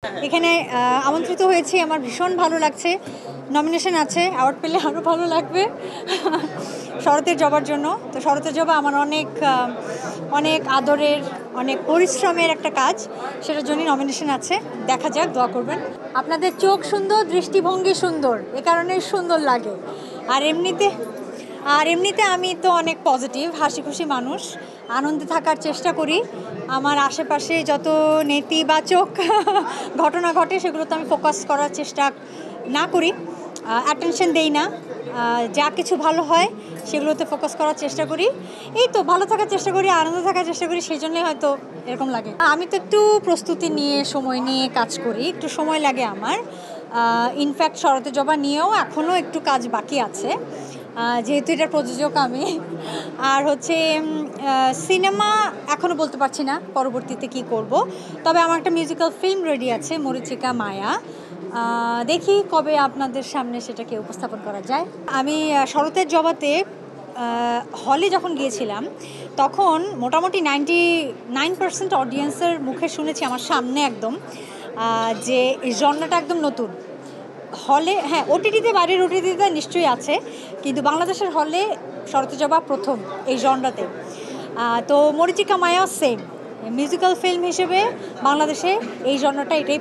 এখানে আমন্ত্রিত হয়েছি, আমার ভীষণ ভালো লাগছে। নমিনেশন আছে, অ্যাওয়ার্ড পেলে আরও ভালো লাগবে। শরতের জবার জন্য। তো শরতের জবা আমার অনেক অনেক আদরের, অনেক পরিশ্রমের একটা কাজ, সেটার জন্যই নমিনেশন আছে। দেখা যাক, দোয়া করবেন। আপনাদের চোখ সুন্দর, দৃষ্টিভঙ্গি সুন্দর, এ কারণে সুন্দর লাগে। আর এমনিতে আমি তো অনেক পজিটিভ, হাসি খুশি মানুষ, আনন্দে থাকার চেষ্টা করি। আমার আশেপাশে যত নেতিবাচক ঘটনা ঘটে সেগুলোতে আমি ফোকাস করার চেষ্টা না করি, অ্যাটেনশন দেই না। যা কিছু ভালো হয় সেগুলোতে ফোকাস করার চেষ্টা করি। এই তো ভালো থাকার চেষ্টা করি, আনন্দ থাকার চেষ্টা করি, সেই জন্যই হয়তো এরকম লাগে। আমি তো একটু প্রস্তুতি নিয়ে, সময় নিয়ে কাজ করি, একটু সময় লাগে আমার। ইনফ্যাক্ট শরতের জবা নিয়েও এখনও একটু কাজ বাকি আছে, যেহেতু এটার প্রযোজক আমি। আর হচ্ছে সিনেমা এখনও বলতে পারছি না পরবর্তীতে কি করব। তবে আমার একটা মিউজিক্যাল ফিল্ম রেডি আছে, মরীচিকা মায়া। দেখি কবে আপনাদের সামনে সেটাকে উপস্থাপন করা যায়। আমি শরতের জবাতে হলে যখন গিয়েছিলাম তখন মোটামুটি 99% অডিয়েন্সের মুখে শুনেছি আমার সামনে একদম, যে এই জনরাটা একদম নতুন। হলে, হ্যাঁ, ওটিটিতে, বাইরের ওটিটিতে নিশ্চয়ই আছে, কিন্তু বাংলাদেশের হলে শরতের জবা প্রথম এই জনরাতে। তো মরীচিকা মায়া সেম মিউজিক্যাল ফিল্ম হিসেবে বাংলাদেশে এই জনরাটা এটাই